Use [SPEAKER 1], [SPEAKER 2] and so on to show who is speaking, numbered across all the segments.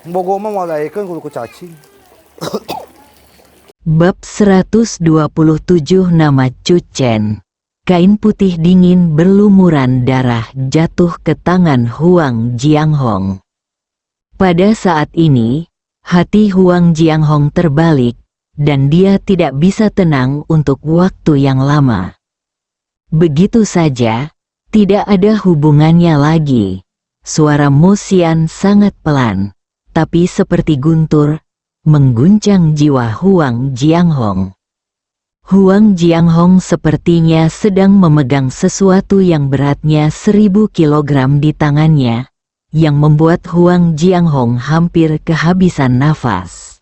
[SPEAKER 1] Bogo mah malaikan kudu ku cacing.
[SPEAKER 2] Bab 127. Nama Cuchen. Kain putih dingin berlumuran darah jatuh ke tangan Huang Jianghong. Pada saat ini, hati Huang Jianghong terbalik, dan dia tidak bisa tenang untuk waktu yang lama. Begitu saja, tidak ada hubungannya lagi. Suara Mo Xian sangat pelan, tapi seperti guntur, mengguncang jiwa Huang Jianghong. Huang Jianghong sepertinya sedang memegang sesuatu yang beratnya 1000 kilogram di tangannya, yang membuat Huang Jianghong hampir kehabisan nafas.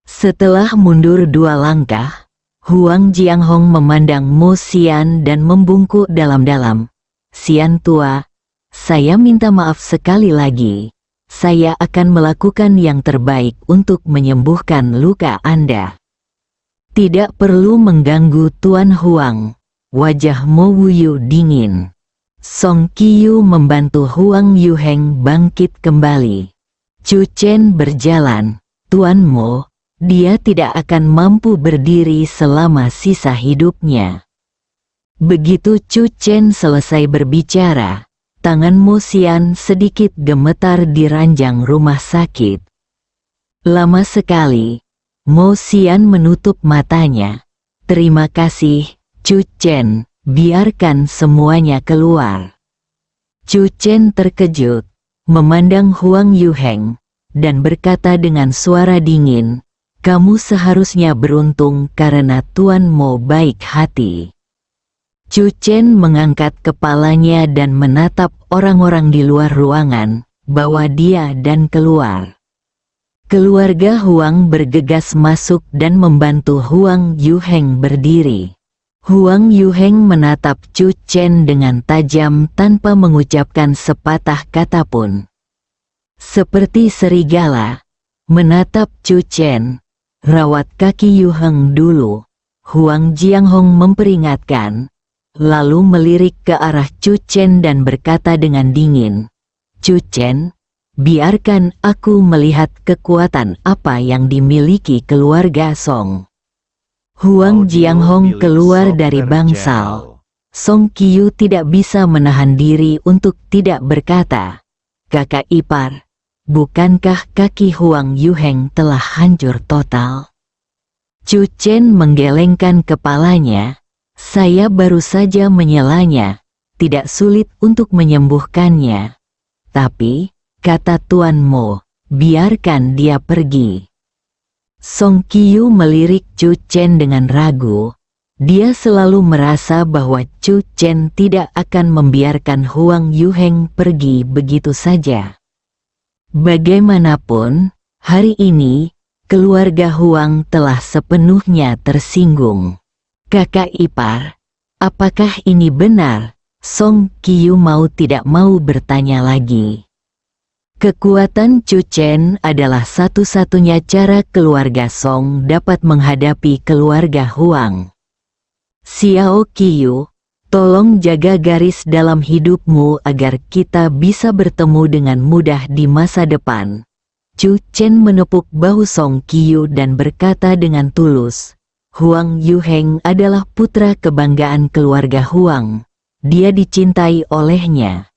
[SPEAKER 2] Setelah mundur 2 langkah, Huang Jianghong memandang Mo Xian dan membungkuk dalam-dalam. "Xian tua, saya minta maaf sekali lagi. Saya akan melakukan yang terbaik untuk menyembuhkan luka Anda." "Tidak perlu mengganggu Tuan Huang." Wajah Mo Wuyu dingin. Song Qiyu membantu Huang Yuheng bangkit kembali. Cuchen berjalan. "Tuan Mo, dia tidak akan mampu berdiri selama sisa hidupnya." Begitu Cuchen selesai berbicara, tangan Mo Xian sedikit gemetar di ranjang rumah sakit. Lama sekali, Mo Xian menutup matanya. "Terima kasih, Cuchen, biarkan semuanya keluar." Cuchen terkejut, memandang Huang Yuheng, dan berkata dengan suara dingin, "Kamu seharusnya beruntung karena Tuan Mo baik hati." Cuchen mengangkat kepalanya dan menatap orang-orang di luar ruangan, bawa dia dan keluar. Keluarga Huang bergegas masuk dan membantu Huang Yuheng berdiri. Huang Yuheng menatap Cuchen dengan tajam tanpa mengucapkan sepatah kata pun. Seperti serigala, menatap Cuchen. "Rawat kaki Yuheng dulu," Huang Jianghong memperingatkan, lalu melirik ke arah Cuchen dan berkata dengan dingin, "Cuchen, biarkan aku melihat kekuatan apa yang dimiliki keluarga Song." Huang Jianghong keluar dari bangsal. Song Qiyu tidak bisa menahan diri untuk tidak berkata, "Kakak ipar, bukankah kaki Huang Yuheng telah hancur total?" Cuchen menggelengkan kepalanya. "Saya baru saja menyelanya, tidak sulit untuk menyembuhkannya. Tapi, kata Tuan Mo, biarkan dia pergi." Song Qiyu melirik Cuchen dengan ragu. Dia selalu merasa bahwa Cuchen tidak akan membiarkan Huang Yuheng pergi begitu saja. Bagaimanapun, hari ini, keluarga Huang telah sepenuhnya tersinggung. "Kakak ipar, apakah ini benar?" Song Qiyu mau tidak mau bertanya lagi. Kekuatan Cuchen adalah satu-satunya cara keluarga Song dapat menghadapi keluarga Huang. "Xiao Qiyu, tolong jaga garis dalam hidupmu agar kita bisa bertemu dengan mudah di masa depan." Cuchen menepuk bahu Song Qiyu dan berkata dengan tulus, "Huang Yuheng adalah putra kebanggaan keluarga Huang. Dia dicintai olehnya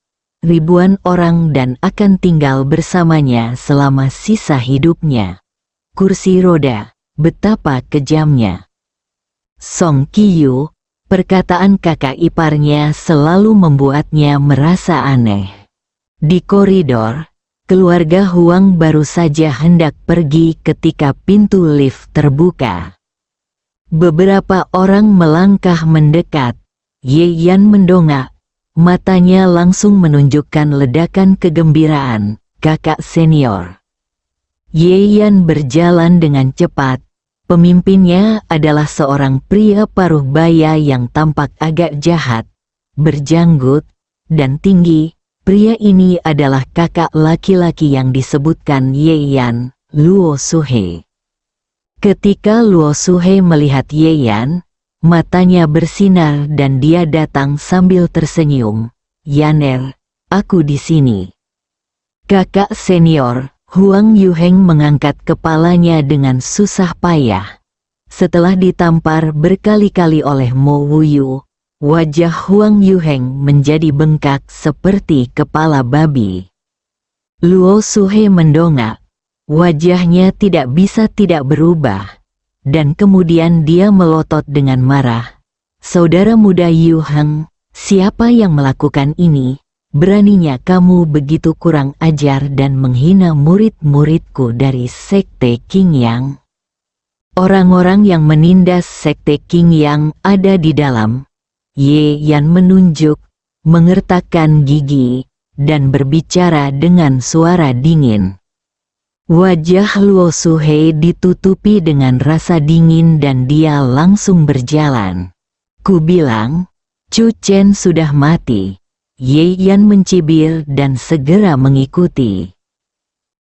[SPEAKER 2] ribuan orang dan akan tinggal bersamanya selama sisa hidupnya. Kursi roda, betapa kejamnya." Song Qiyu, perkataan kakak iparnya selalu membuatnya merasa aneh. Di koridor, keluarga Huang baru saja hendak pergi ketika pintu lift terbuka. Beberapa orang melangkah mendekat. Ye Yan mendongak. Matanya langsung menunjukkan ledakan kegembiraan. "Kakak senior." Ye Yan berjalan dengan cepat. Pemimpinnya adalah seorang pria paruh baya yang tampak agak jahat, berjanggut, dan tinggi. Pria ini adalah kakak laki-laki yang disebutkan Ye Yan, Luo Suhe. Ketika Luo Suhe melihat Ye Yan, matanya bersinar dan dia datang sambil tersenyum. "Yaner, aku di sini." "Kakak senior," Huang Yuheng mengangkat kepalanya dengan susah payah. Setelah ditampar berkali-kali oleh Mo Wuyu, wajah Huang Yuheng menjadi bengkak seperti kepala babi. Luo Suhe mendongak. Wajahnya tidak bisa tidak berubah. Dan kemudian dia melotot dengan marah. Saudara muda Yu Heng, siapa yang melakukan ini? Beraninya kamu begitu kurang ajar dan menghina murid-muridku dari Sekte Qingyang. Orang-orang yang menindas Sekte Qingyang ada di dalam. Ye Yan menunjuk, mengertakkan gigi, dan berbicara dengan suara dingin. Wajah Luo Suhe ditutupi dengan rasa dingin dan dia langsung berjalan. Ku bilang, Chu Chen sudah mati. Ye Yan mencibir dan segera mengikuti.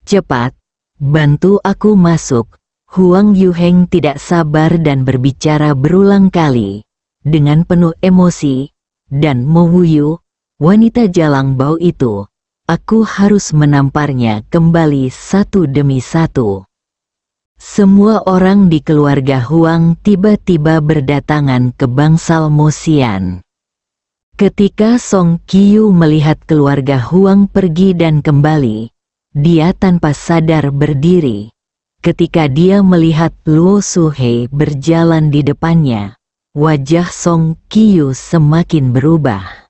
[SPEAKER 2] Cepat, bantu aku masuk. Huang Yuheng tidak sabar dan berbicara berulang kali. Dengan penuh emosi, dan Mo Wuyu, wanita jalang bau itu, aku harus menamparnya kembali satu demi satu. Semua orang di keluarga Huang tiba-tiba berdatangan ke bangsal Mosian. Ketika Song Qiu melihat keluarga Huang pergi dan kembali, dia tanpa sadar berdiri. Ketika dia melihat Luo Suhe berjalan di depannya, wajah Song Qiu semakin berubah.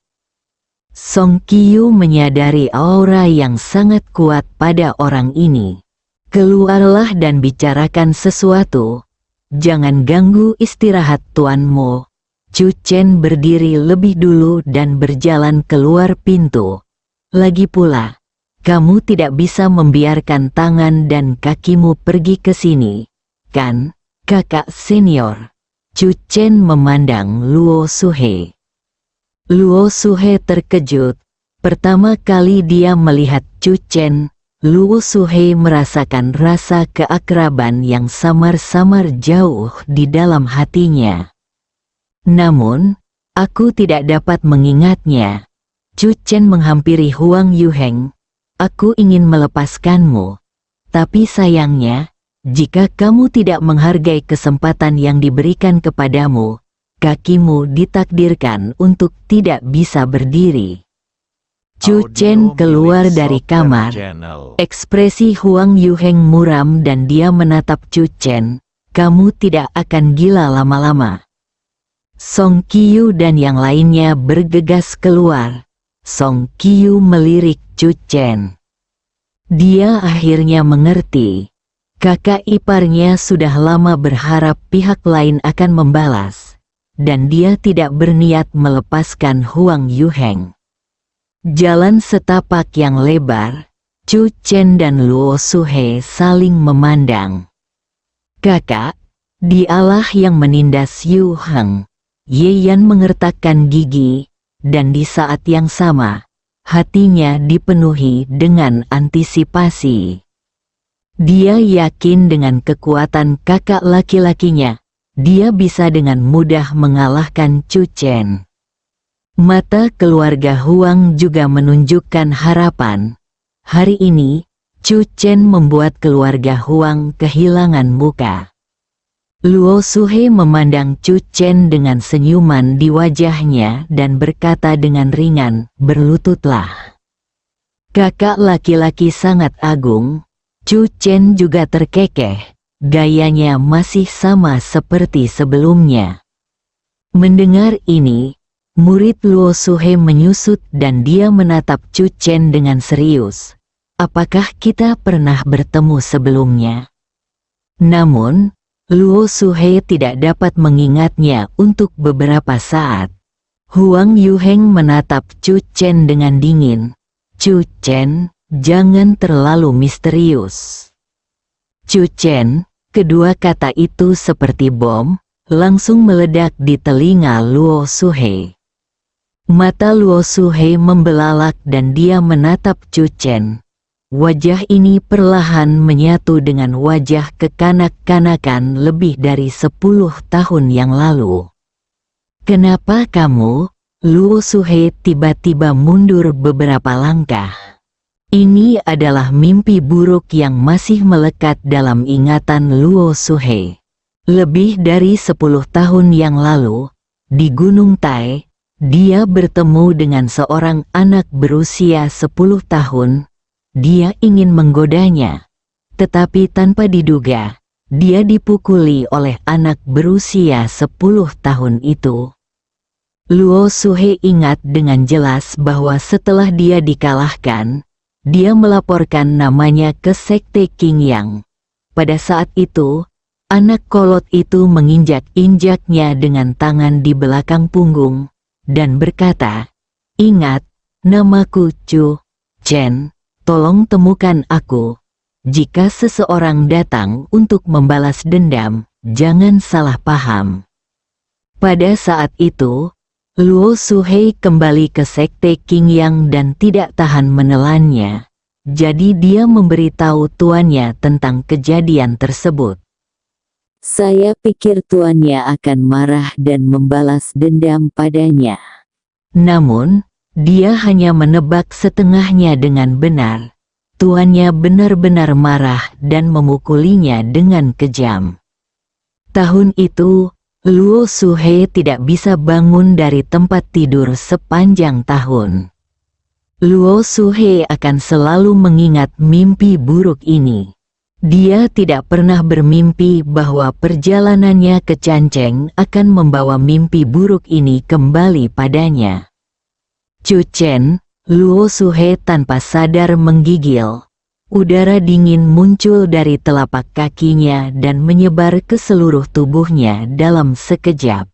[SPEAKER 2] Song Qiu menyadari aura yang sangat kuat pada orang ini. Keluarlah dan bicarakan sesuatu. Jangan ganggu istirahat Tuan Mo. Chu Chen berdiri lebih dulu dan berjalan keluar pintu. Lagi pula, kamu tidak bisa membiarkan tangan dan kakimu pergi ke sini, kan, kakak senior? Chu Chen memandang Luo Suhe. Luo Suhe terkejut. Pertama kali dia melihat Chu Chen, Luo Suhe merasakan rasa keakraban yang samar-samar jauh di dalam hatinya. Namun, aku tidak dapat mengingatnya. Chu Chen menghampiri Huang Yuheng. Aku ingin melepaskanmu. Tapi sayangnya, jika kamu tidak menghargai kesempatan yang diberikan kepadamu, kakimu ditakdirkan untuk tidak bisa berdiri. Chu Chen keluar dari kamar. Ekspresi Huang Yuheng muram dan dia menatap Chu Chen. Kamu tidak akan gila lama-lama. Song Qiu dan yang lainnya bergegas keluar. Song Qiu melirik Chu Chen. Dia akhirnya mengerti. Kakak iparnya sudah lama berharap pihak lain akan membalas. Dan dia tidak berniat melepaskan Huang Yuheng. Jalan setapak yang lebar, Chu Chen dan Luo Suhe saling memandang. Kakak, dialah yang menindas Yu Heng. Ye Yan mengertakkan gigi, dan di saat yang sama, hatinya dipenuhi dengan antisipasi. Dia yakin dengan kekuatan kakak laki-lakinya, dia bisa dengan mudah mengalahkan Chu Chen. Mata keluarga Huang juga menunjukkan harapan. Hari ini, Chu Chen membuat keluarga Huang kehilangan muka. Luo Suhe memandang Chu Chen dengan senyuman di wajahnya dan berkata dengan ringan, berlututlah. Kakak laki-laki sangat agung. Chu Chen juga terkekeh. Gayanya masih sama seperti sebelumnya. Mendengar ini, murid Luo Suhe menyusut dan dia menatap Chu Chen dengan serius. Apakah kita pernah bertemu sebelumnya? Namun, Luo Suhe tidak dapat mengingatnya untuk beberapa saat. Huang Yuheng menatap Chu Chen dengan dingin. Chu Chen, jangan terlalu misterius. Chu Chen, kedua kata itu seperti bom, langsung meledak di telinga Luo Suhe. Mata Luo Suhe membelalak dan dia menatap Chu Chen. Wajah ini perlahan menyatu dengan wajah kekanak-kanakan lebih dari 10 tahun yang lalu. Kenapa kamu? Luo Suhe tiba-tiba mundur beberapa langkah. Ini adalah mimpi buruk yang masih melekat dalam ingatan Luo Suhe. Lebih dari 10 tahun yang lalu, di Gunung Tai, dia bertemu dengan seorang anak berusia 10 tahun. Dia ingin menggodanya, tetapi tanpa diduga, dia dipukuli oleh anak berusia 10 tahun itu. Luo Suhe ingat dengan jelas bahwa setelah dia dikalahkan, dia melaporkan namanya ke Sekte Qingyang. Pada saat itu, anak kolot itu menginjak-injaknya dengan tangan di belakang punggung, dan berkata, "Ingat, namaku Chu Chen, tolong temukan aku. Jika seseorang datang untuk membalas dendam, jangan salah paham." Pada saat itu, Luo Suhe kembali ke Sekte Qingyang dan tidak tahan menelannya. Jadi dia memberitahu tuannya tentang kejadian tersebut.
[SPEAKER 3] Saya pikir tuannya akan marah dan membalas dendam padanya.
[SPEAKER 2] Namun, dia hanya menebak setengahnya dengan benar. Tuannya benar-benar marah dan memukulinya dengan kejam. Tahun itu, Luo Suhe tidak bisa bangun dari tempat tidur sepanjang tahun. Luo Suhe akan selalu mengingat mimpi buruk ini. Dia tidak pernah bermimpi bahwa perjalanannya ke Canceng akan membawa mimpi buruk ini kembali padanya. Chu Chen, Luo Suhe tanpa sadar menggigil. Udara dingin muncul dari telapak kakinya dan menyebar ke seluruh tubuhnya dalam sekejap.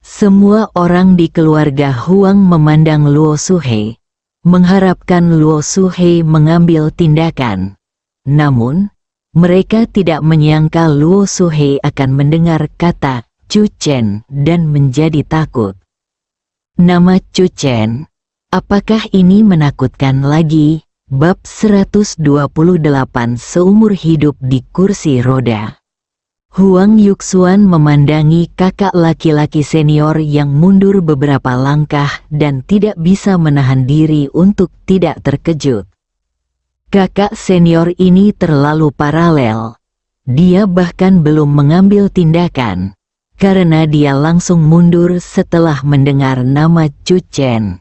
[SPEAKER 2] Semua orang di keluarga Huang memandang Luo Suhe, mengharapkan Luo Suhe mengambil tindakan. Namun, mereka tidak menyangka Luo Suhe akan mendengar kata Chu Chen dan menjadi takut. Nama Chu Chen, apakah ini menakutkan lagi? Bab 128 Seumur hidup di kursi roda. Huang Yuxuan memandangi kakak laki-laki senior yang mundur beberapa langkah dan tidak bisa menahan diri untuk tidak terkejut. Kakak senior ini terlalu paralel. Dia bahkan belum mengambil tindakan, karena dia langsung mundur setelah mendengar nama Chu Chen.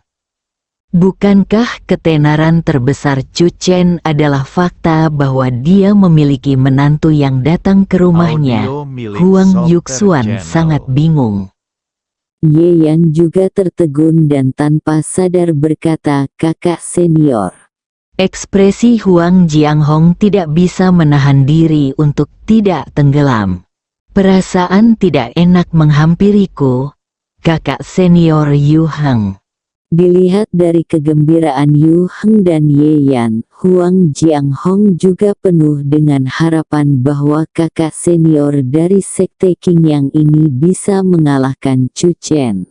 [SPEAKER 2] Bukankah ketenaran terbesar Chu Chen adalah fakta bahwa dia memiliki menantu yang datang ke rumahnya? Huang Yuxuan sangat bingung.
[SPEAKER 3] Ye Yan juga tertegun dan tanpa sadar berkata, "Kakak senior."
[SPEAKER 2] Ekspresi Huang Jianghong tidak bisa menahan diri untuk tidak tenggelam. Perasaan tidak enak menghampiriku, kakak senior Yu Heng.
[SPEAKER 3] Dilihat dari kegembiraan Yu Heng dan Ye Yan, Huang Jianghong juga penuh dengan harapan bahwa kakak senior dari Sekte Qingyang ini bisa mengalahkan Chu Chen.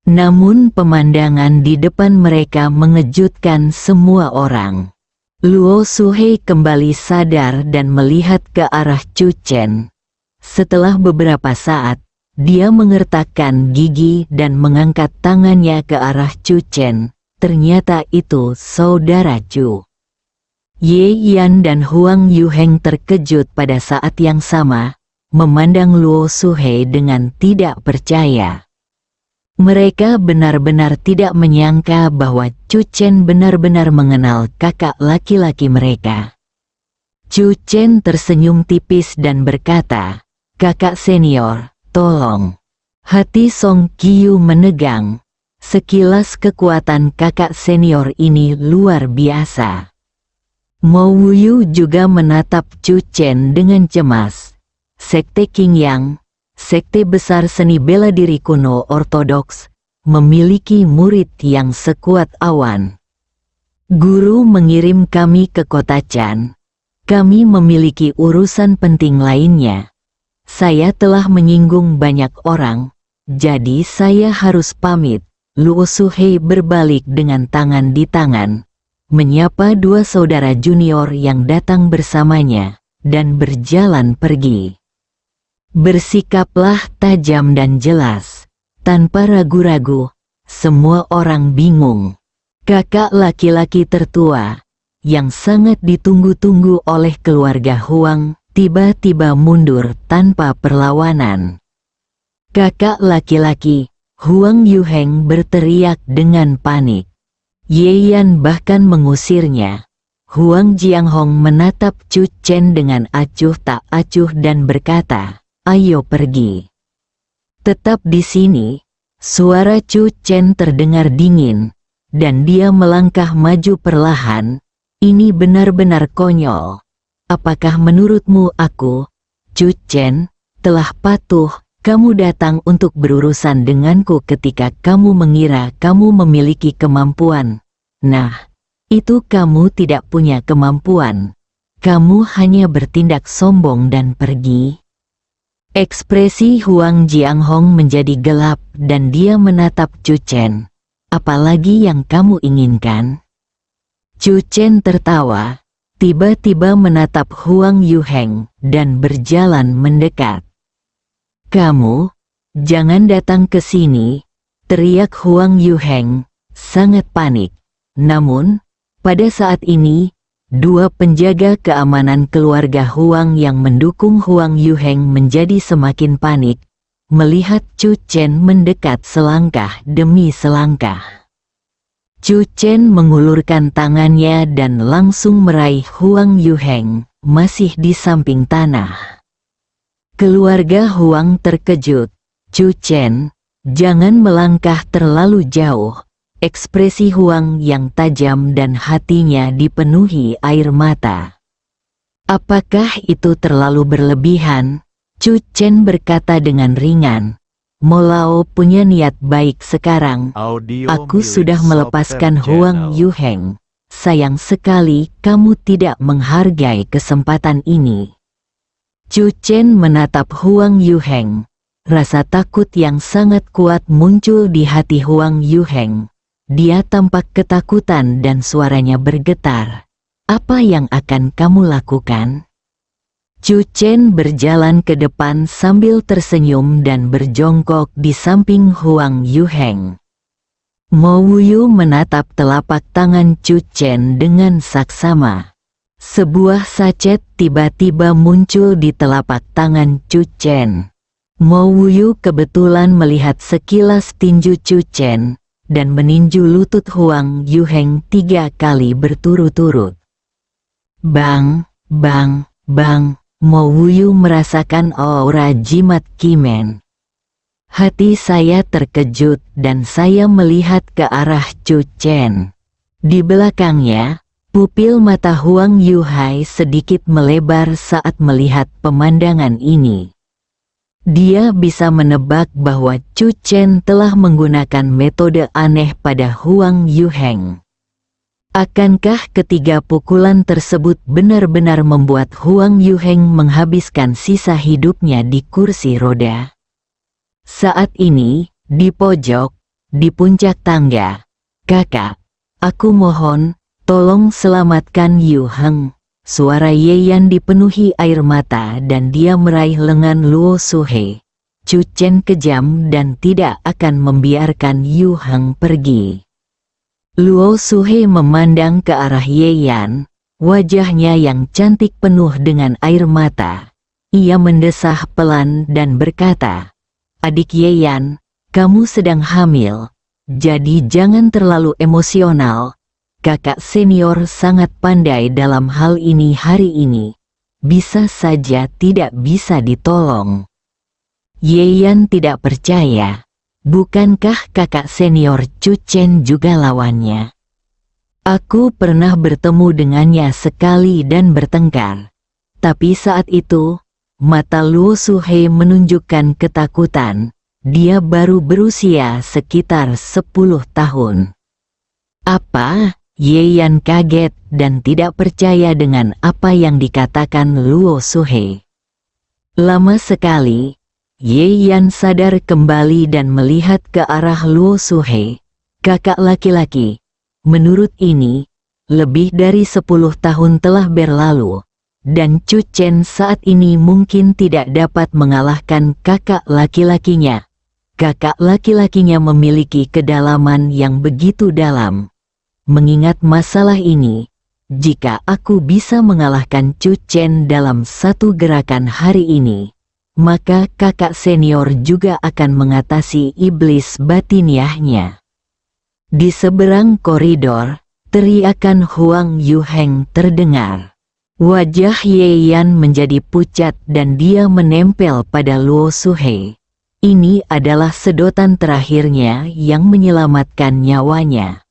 [SPEAKER 2] Namun pemandangan di depan mereka mengejutkan semua orang. Luo Suhe kembali sadar dan melihat ke arah Chu Chen. Setelah beberapa saat, dia mengertakkan gigi dan mengangkat tangannya ke arah Chu Chen. Ternyata itu saudara Chu. Ye Yan dan Huang Yuheng terkejut pada saat yang sama, memandang Luo Suhe dengan tidak percaya. Mereka benar-benar tidak menyangka bahwa Chu Chen benar-benar mengenal kakak laki-laki mereka. Chu Chen tersenyum tipis dan berkata, "Kakak senior, tolong." Hati Song Qiu menegang. Sekilas kekuatan kakak senior ini luar biasa. Mo Wuyu juga menatap Chu Chen dengan cemas. Sekte Qingyang, sekte besar seni bela diri kuno ortodoks, memiliki murid yang sekuat awan. Guru mengirim kami ke kota Chan. Kami memiliki urusan penting lainnya. Saya telah menyinggung banyak orang, jadi saya harus pamit. Luo Suhe berbalik dengan tangan di tangan, menyapa dua saudara junior yang datang bersamanya, dan berjalan pergi. Bersikaplah tajam dan jelas, tanpa ragu-ragu. Semua orang bingung. kakak laki-laki tertua, yang sangat ditunggu-tunggu oleh keluarga Huang, tiba-tiba mundur tanpa perlawanan. Kakak laki-laki, Huang Yuheng berteriak dengan panik. Ye Yan bahkan mengusirnya. Huang Jianghong menatap Chu Chen dengan acuh tak acuh dan berkata, "Ayo pergi." Tetap di sini. Suara Chu Chen terdengar dingin, dan dia melangkah maju perlahan. Ini benar-benar konyol. Apakah menurutmu aku, Chu Chen, telah patuh? Kamu datang untuk berurusan denganku ketika kamu mengira kamu memiliki kemampuan. Nah, itu kamu tidak punya kemampuan. Kamu hanya bertindak sombong dan pergi. Ekspresi Huang Jianghong menjadi gelap dan dia menatap Chu Chen. Apalagi yang kamu inginkan? Chu Chen tertawa, tiba-tiba menatap Huang Yuheng dan berjalan mendekat. "Kamu, jangan datang ke sini," teriak Huang Yuheng, sangat panik. Namun, pada saat ini, dua penjaga keamanan keluarga Huang yang mendukung Huang Yuheng menjadi semakin panik, melihat Chu Chen mendekat selangkah demi selangkah. Chu Chen mengulurkan tangannya dan langsung meraih Huang Yuheng, masih di samping tanah. Keluarga Huang terkejut. "Chu Chen, jangan melangkah terlalu jauh." Ekspresi Huang yang tajam dan hatinya dipenuhi air mata. "Apakah itu terlalu berlebihan?" Chu Chen berkata dengan ringan. "Molao punya niat baik sekarang. Aku sudah melepaskan Huang Yuheng. Sayang sekali kamu tidak menghargai kesempatan ini." Chu Chen menatap Huang Yuheng. Rasa takut yang sangat kuat muncul di hati Huang Yuheng. Dia tampak ketakutan dan suaranya bergetar. "Apa yang akan kamu lakukan?" Chu Chen berjalan ke depan sambil tersenyum dan berjongkok di samping Huang Yuheng. Mo Wuyu menatap telapak tangan Chu Chen dengan saksama. Sebuah sachet tiba-tiba muncul di telapak tangan Chu Chen. Mo Wuyu kebetulan melihat sekilas tinju Chu Chen, dan meninju lutut Huang Yuheng 3 kali berturut-turut. Bang, bang, bang, Mo Wuyu merasakan aura jimat Kimen. Hati saya terkejut dan saya melihat ke arah Chu Chen. Di belakangnya, pupil mata Huang Yuhai sedikit melebar saat melihat pemandangan ini. Dia bisa menebak bahwa Chu Chen telah menggunakan metode aneh pada Huang Yuheng. Akankah ketiga pukulan tersebut benar-benar membuat Huang Yuheng menghabiskan sisa hidupnya di kursi roda? Saat ini, di pojok, di puncak tangga, "Kakak, aku mohon, tolong selamatkan Yu Heng." Suara Ye Yan dipenuhi air mata dan dia meraih lengan Luo Suhe. Chu Chen kejam dan tidak akan membiarkan Yu Heng pergi. Luo Suhe memandang ke arah Ye Yan, wajahnya yang cantik penuh dengan air mata. Ia mendesah pelan dan berkata, "Adik Ye Yan, kamu sedang hamil, jadi jangan terlalu emosional. Kakak senior sangat pandai dalam hal ini hari ini. Bisa saja tidak bisa ditolong." Ye Yan tidak percaya. Bukankah kakak senior Chu Chen juga lawannya? "Aku pernah bertemu dengannya sekali dan bertengkar. Tapi saat itu, mata Luo Suhe menunjukkan ketakutan. Dia baru berusia sekitar 10 tahun. "Apa?" Ye Yan kaget dan tidak percaya dengan apa yang dikatakan Luo Suhe. Lama sekali, Ye Yan sadar kembali dan melihat ke arah Luo Suhe. "Kakak laki-laki, menurut ini, lebih dari 10 tahun telah berlalu, dan Chu Chen saat ini mungkin tidak dapat mengalahkan kakak laki-lakinya. Kakak laki-lakinya memiliki kedalaman yang begitu dalam. mengingat masalah ini. Jika aku bisa mengalahkan Chu Chen dalam satu gerakan hari ini, maka kakak senior juga akan mengatasi iblis batiniahnya. Di seberang koridor, teriakan Huang Yuheng terdengar. Wajah Ye Yan menjadi pucat dan dia menempel pada Luo Suhe. Ini adalah sedotan terakhirnya yang menyelamatkan nyawanya.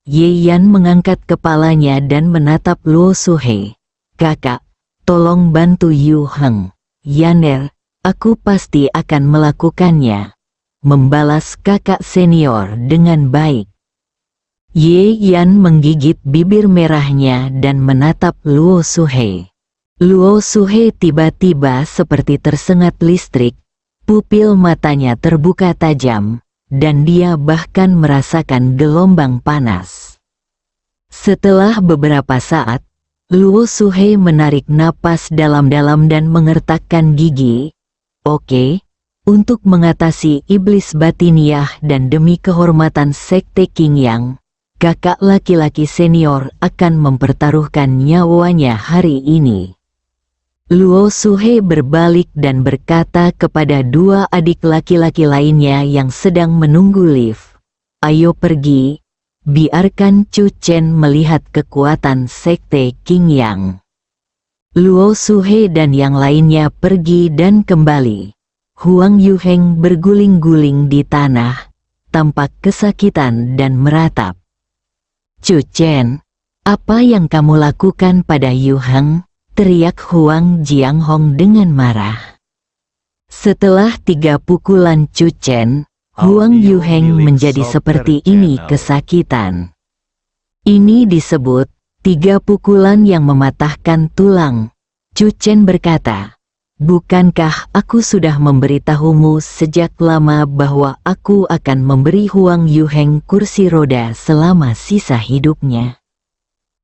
[SPEAKER 2] Ye Yan mengangkat kepalanya dan menatap Luo Suhe. "Kakak, tolong bantu Yu Heng." "Yaner, aku pasti akan melakukannya," membalas kakak senior dengan baik. Ye Yan menggigit bibir merahnya dan menatap Luo Suhe. Luo Suhe tiba-tiba seperti tersengat listrik, pupil matanya terbuka tajam, dan dia bahkan merasakan gelombang panas. Setelah beberapa saat, Luo Suhe menarik napas dalam-dalam dan mengertakkan gigi. "Oke, untuk mengatasi iblis batiniah dan demi kehormatan Sekte Qingyang, kakak laki-laki senior akan mempertaruhkan nyawanya hari ini." Luo Suhe berbalik dan berkata kepada dua adik laki-laki lainnya yang sedang menunggu lift, "Ayo pergi, biarkan Chu Chen melihat kekuatan Sekte Qingyang." Luo Suhe dan yang lainnya pergi dan kembali. Huang Yuheng berguling-guling di tanah, tampak kesakitan dan meratap. "Chu Chen, apa yang kamu lakukan pada Yu Heng?" teriak Huang Jianghong dengan marah. Setelah 3 pukulan Chu Chen, Huang Yuheng menjadi seperti ini kesakitan. Ini disebut 3 pukulan yang mematahkan tulang. Chu Chen berkata, "Bukankah aku sudah memberitahumu sejak lama bahwa aku akan memberi Huang Yuheng kursi roda selama sisa hidupnya?"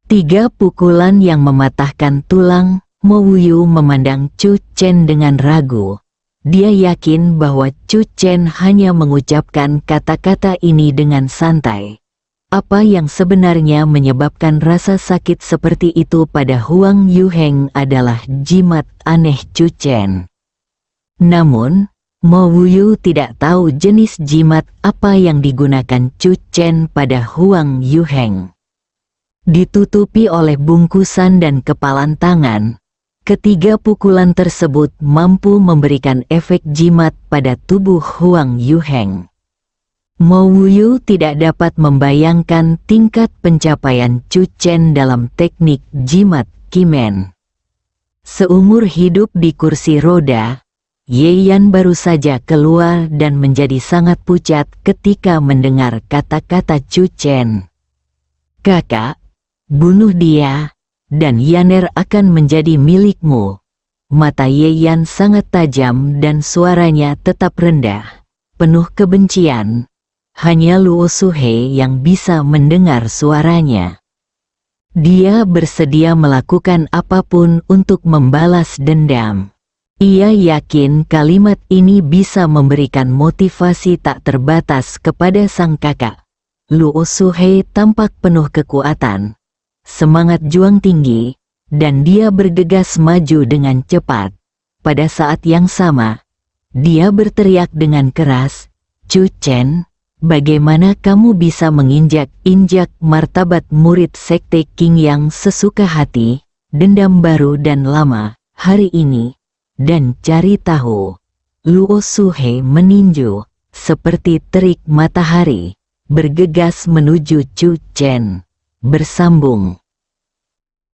[SPEAKER 2] 3 pukulan yang mematahkan tulang. Mo Wuyu memandang Chu Chen dengan ragu. Dia yakin bahwa Chu Chen hanya mengucapkan kata-kata ini dengan santai. Apa yang sebenarnya menyebabkan rasa sakit seperti itu pada Huang Yuheng adalah jimat aneh Chu Chen. Namun, Mo Wuyu tidak tahu jenis jimat apa yang digunakan Chu Chen pada Huang Yuheng. Ditutupi oleh bungkusan dan kepalan tangan, ketiga pukulan tersebut mampu memberikan efek jimat pada tubuh Huang Yuheng. Mo Wuyu tidak dapat membayangkan tingkat pencapaian Chu Chen dalam teknik jimat Qimen. Seumur hidup di kursi roda, Ye Yan baru saja keluar dan menjadi sangat pucat ketika mendengar kata-kata Chu Chen. "Kakak, bunuh dia, dan Yaner akan menjadi milikmu." Mata Ye Yan sangat tajam dan suaranya tetap rendah, penuh kebencian. Hanya Luo Suhe yang bisa mendengar suaranya. Dia bersedia melakukan apapun untuk membalas dendam. Ia yakin kalimat ini bisa memberikan motivasi tak terbatas kepada sang kakak. Luo Suhe tampak penuh kekuatan, semangat juang tinggi, dan dia bergegas maju dengan cepat. Pada saat yang sama, dia berteriak dengan keras, "Chu Chen, bagaimana kamu bisa menginjak-injak martabat murid Sekte Qingyang sesuka hati, dendam baru dan lama, hari ini, dan cari tahu." Luo Suhe meninju, seperti terik matahari, bergegas menuju Chu Chen. Bersambung.